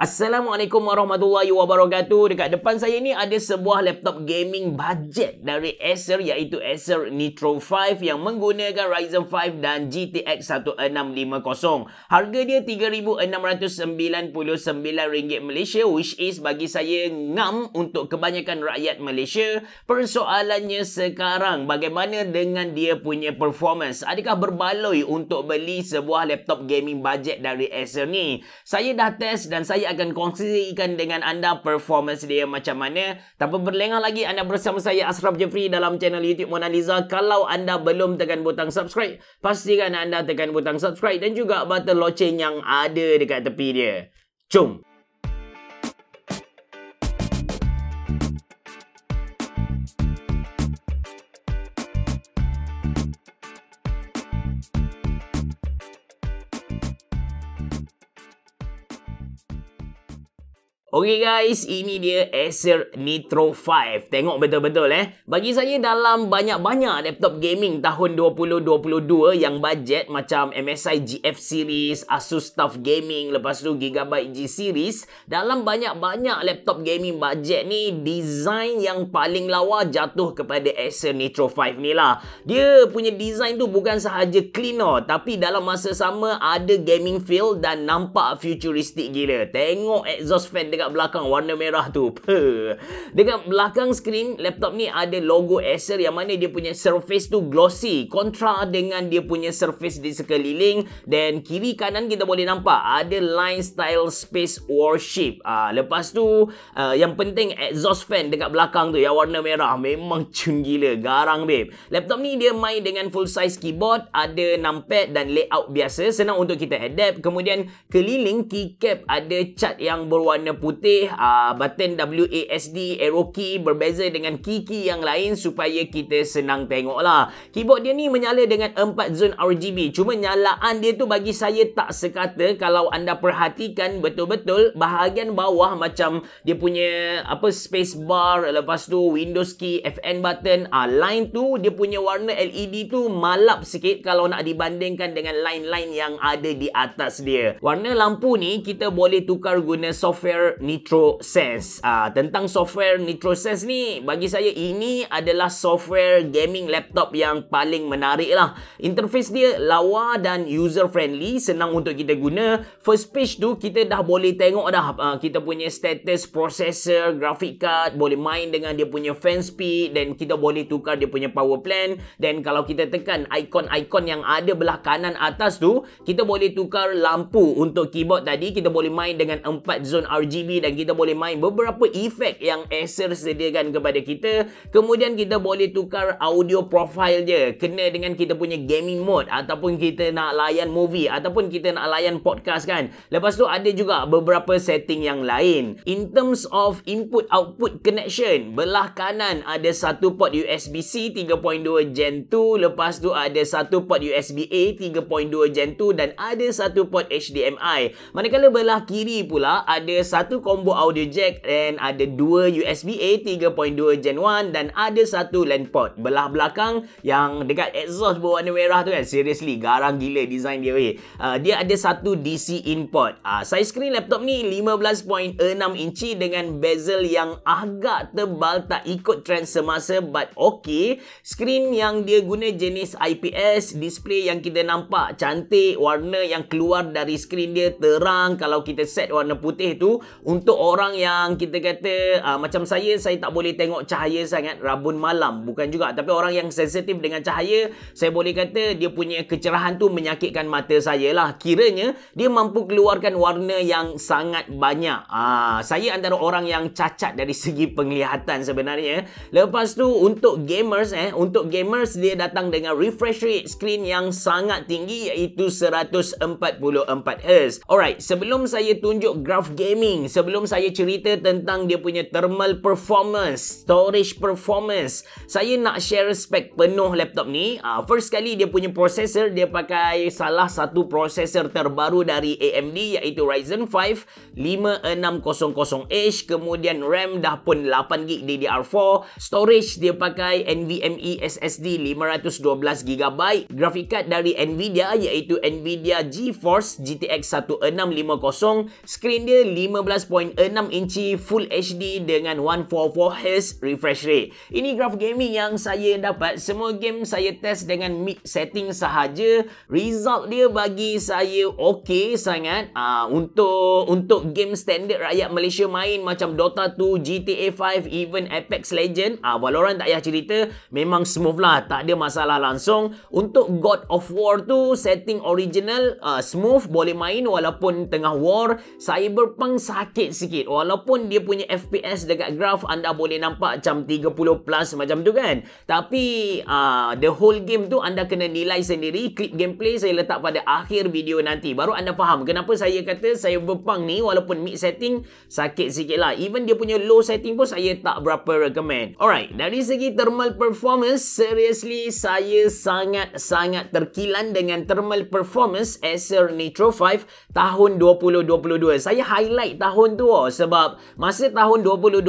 Assalamualaikum warahmatullahi wabarakatuh. Dekat depan saya ni ada sebuah laptop gaming budget dari Acer, iaitu Acer Nitro 5 yang menggunakan Ryzen 5 dan GTX 1650. Harga dia RM3,699 Malaysia, which is bagi saya ngam untuk kebanyakan rakyat Malaysia. Persoalannya sekarang, bagaimana dengan dia punya performance? Adakah berbaloi untuk beli sebuah laptop gaming budget dari Acer ni? Saya dah test dan saya akan kongsikan dengan anda performance dia macam mana. Tanpa berlengah lagi, anda bersama saya Ashraf Jeffrey dalam channel YouTube Mona Lisa. Kalau anda belum tekan butang subscribe, pastikan anda tekan butang subscribe dan juga button loceng yang ada dekat tepi dia. Jom! Okay guys, ini dia Acer Nitro 5. Tengok betul-betul Bagi saya dalam banyak-banyak laptop gaming tahun 2022 yang budget macam MSI GF Series, Asus TUF Gaming, lepas tu Gigabyte G Series, dalam banyak-banyak laptop gaming budget ni, design yang paling lawa jatuh kepada Acer Nitro 5 ni lah. Dia punya design tu bukan sahaja clean tapi dalam masa sama ada gaming feel dan nampak futuristic gila. Tengok exhaust fan dekat belakang warna merah tu. Dekat belakang skrin laptop ni ada logo Acer yang mana dia punya surface tu glossy, kontra dengan dia punya surface di sekeliling, dan kiri kanan kita boleh nampak ada line style space worship. Lepas tu yang penting exhaust fan dekat belakang tu yang warna merah memang cun gila, garang babe. Laptop ni dia main dengan full size keyboard, ada numpad dan layout biasa, senang untuk kita adapt. Kemudian keliling keycap ada cat yang berwarna putih, button WASD, arrow key berbeza dengan key-key yang lain supaya kita senang tengok lah. Keyboard dia ni menyala dengan 4 zone RGB, cuma nyalaan dia tu bagi saya tak sekata. Kalau anda perhatikan betul-betul bahagian bawah macam dia punya space bar, lepas tu Windows key, FN button, line tu dia punya warna LED tu malap sikit kalau nak dibandingkan dengan line-line yang ada di atas dia. Warna lampu ni kita boleh tukar guna software Nitro Sense. Tentang software Nitro Sense ni, bagi saya ini adalah software gaming laptop yang paling menarik lah. Interface dia lawa dan user friendly, senang untuk kita guna. First page tu kita dah boleh tengok dah kita punya status processor, graphic card, boleh main dengan dia punya fan speed, dan kita boleh tukar dia punya power plan. Dan kalau kita tekan ikon-ikon yang ada belah kanan atas tu, kita boleh tukar lampu. Untuk keyboard tadi kita boleh main dengan 4 zone RGB dan kita boleh main beberapa efek yang Acer sediakan kepada kita. Kemudian kita boleh tukar audio profile je, kena dengan kita punya gaming mode, ataupun kita nak layan movie, ataupun kita nak layan podcast kan. Lepas tu ada juga beberapa setting yang lain. In terms of input-output connection, belah kanan ada satu port USB-C 3.2 Gen 2, lepas tu ada satu port USB-A 3.2 Gen 2 dan ada satu port HDMI. Manakala belah kiri pula ada satu combo audio jack dan ada dua USB-A 3.2 Gen 1 dan ada satu LAN port. Belah belakang yang dekat exhaust berwarna merah tu kan, seriously garang gila design dia dia ada satu DC in port. Size screen laptop ni 15.6 inci dengan bezel yang agak tebal, tak ikut trend semasa, but okay. Screen yang dia guna jenis IPS, display yang kita nampak cantik, warna yang keluar dari screen dia terang. Kalau kita set warna putih tu untuk orang yang kita kata macam saya tak boleh tengok cahaya sangat, rabun malam bukan juga, tapi orang yang sensitif dengan cahaya, saya boleh kata dia punya kecerahan tu menyakitkan mata saya lah. Kiranya dia mampu keluarkan warna yang sangat banyak. Saya antara orang yang cacat dari segi penglihatan sebenarnya. Lepas tu untuk gamers untuk gamers dia datang dengan refresh rate screen yang sangat tinggi, iaitu 144Hz. Alright, sebelum saya tunjuk graph gaming sebelum saya cerita tentang dia punya thermal performance, storage performance, saya nak share spek penuh laptop ni. First kali dia punya processor, dia pakai salah satu processor terbaru dari AMD iaitu Ryzen 5 5600H, kemudian RAM dah pun 8GB DDR4, storage dia pakai NVMe SSD 512GB, graphic card dari Nvidia iaitu Nvidia GeForce GTX 1650, screen dia 15.6 inci Full HD dengan 144Hz refresh rate. Ini graph gaming yang saya dapat. Semua game saya test dengan mid setting sahaja. Result dia bagi saya okey sangat. Untuk game standard rakyat Malaysia main macam Dota 2, GTA 5, even Apex Legend, Valorant tak payah cerita, memang smooth lah, tak ada masalah langsung. Untuk God of War tu setting original, smooth, boleh main walaupun tengah war. Cyberpunk sakit sikit, walaupun dia punya FPS dekat graph anda boleh nampak macam 30 plus macam tu kan, tapi the whole game tu anda kena nilai sendiri. Clip gameplay saya letak pada akhir video nanti, baru anda faham kenapa saya kata Cyberpunk ni walaupun mid setting sakit sikit lah. Even dia punya low setting pun saya tak berapa recommend. Alright, dari segi thermal performance, seriously saya sangat terkilan dengan thermal performance Acer Nitro 5 tahun 2022. Saya highlight tahun tu sebab masa tahun 2020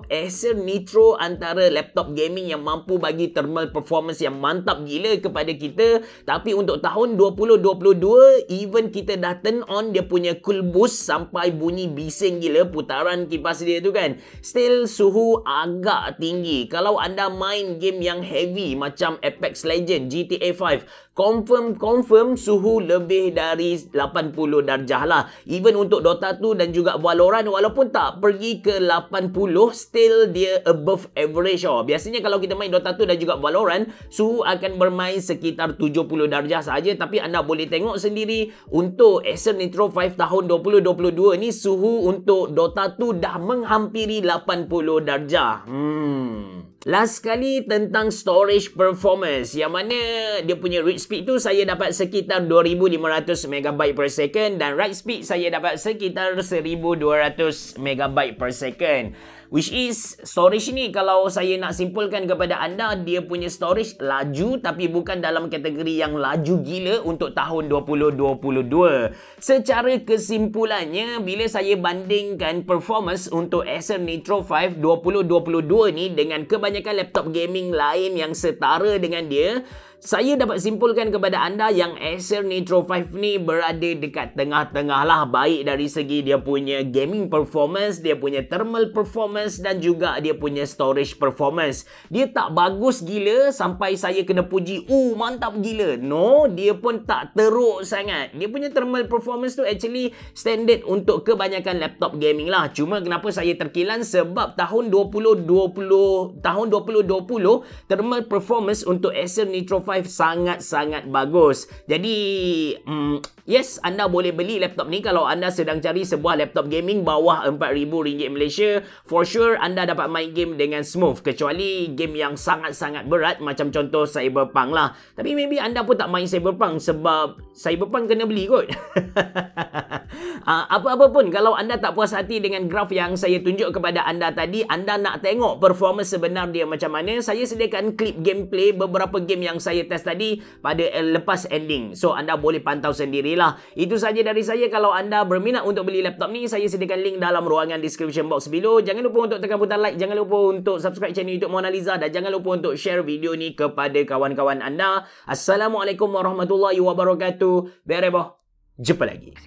Acer Nitro antara laptop gaming yang mampu bagi thermal performance yang mantap gila kepada kita. Tapi untuk tahun 2022, even kita dah turn on dia punya cool boost sampai bunyi bising gila putaran kipas dia tu kan, still suhu agak tinggi. Kalau anda main game yang heavy macam Apex Legend, GTA 5, confirm suhu lebih dari 80 darjah lah. Even untuk Dota 2 dan juga Valorant, walaupun tak pergi ke 80, still dia above average. Biasanya kalau kita main Dota 2 dan juga Valorant, suhu akan bermain sekitar 70 darjah saja. Tapi anda boleh tengok sendiri untuk Acer Nitro 5 tahun 2022 ni, suhu untuk Dota 2 dah menghampiri 80 darjah. Last kali tentang storage performance, yang mana dia punya read speed tu saya dapat sekitar 2500 MB per second dan write speed saya dapat sekitar 1200 MB per second. Which is storage ni, kalau saya nak simpulkan kepada anda, dia punya storage laju tapi bukan dalam kategori yang laju gila untuk tahun 2022. Secara kesimpulannya, bila saya bandingkan performance untuk Acer Nitro 5 2022 ni dengan kebanyakan laptop gaming lain yang setara dengan dia, saya dapat simpulkan kepada anda yang Acer Nitro 5 ni berada dekat tengah-tengah lah, baik dari segi dia punya gaming performance, dia punya thermal performance dan juga dia punya storage performance. Dia tak bagus gila sampai saya kena puji, mantap gila. No, dia pun tak teruk sangat. Dia punya thermal performance tu actually standard untuk kebanyakan laptop gaming lah. Cuma kenapa saya terkilan, sebab tahun 2020 thermal performance untuk Acer Nitro 5 sangat-sangat bagus. Jadi yes, anda boleh beli laptop ni kalau anda sedang cari sebuah laptop gaming bawah RM4,000 Malaysia. For sure anda dapat main game dengan smooth, kecuali game yang sangat-sangat berat macam contoh Cyberpunk lah. Tapi maybe anda pun tak main Cyberpunk sebab Cyberpunk kena beli kot. Apa-apa pun, kalau anda tak puas hati dengan graf yang saya tunjuk kepada anda tadi, anda nak tengok performance sebenar dia macam mana, saya sediakan klip gameplay beberapa game yang saya test tadi pada lepas ending. So anda boleh pantau sendirilah. Itu saja dari saya. Kalau anda berminat untuk beli laptop ni, saya sediakan link dalam ruangan description box below. Jangan lupa untuk tekan butang like, jangan lupa untuk subscribe channel YouTube Mona Lisa dan jangan lupa untuk share video ni kepada kawan-kawan anda. Assalamualaikum warahmatullahi wabarakatuh. Berebo. Jumpa lagi.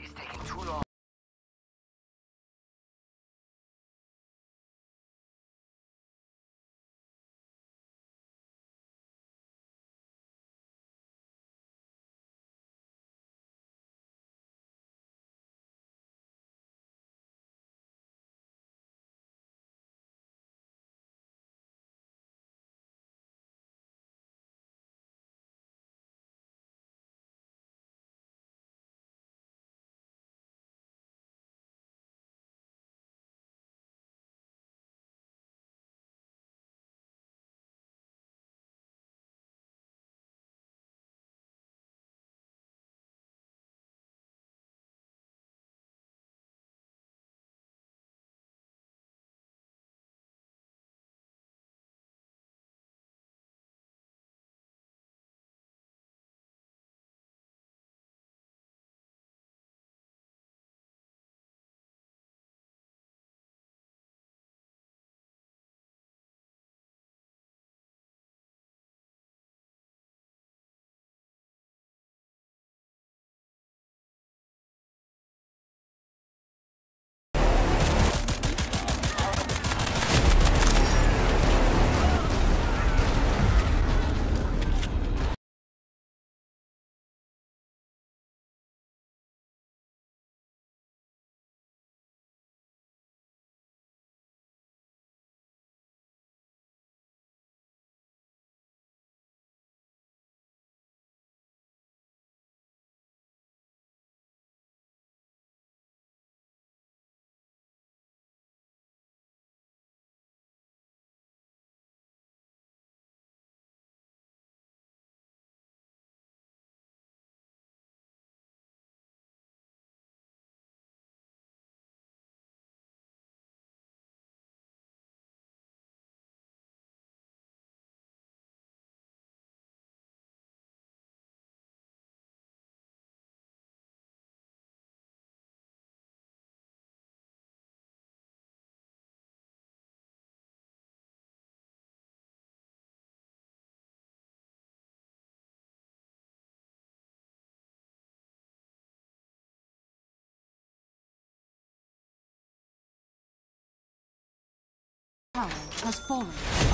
has fallen.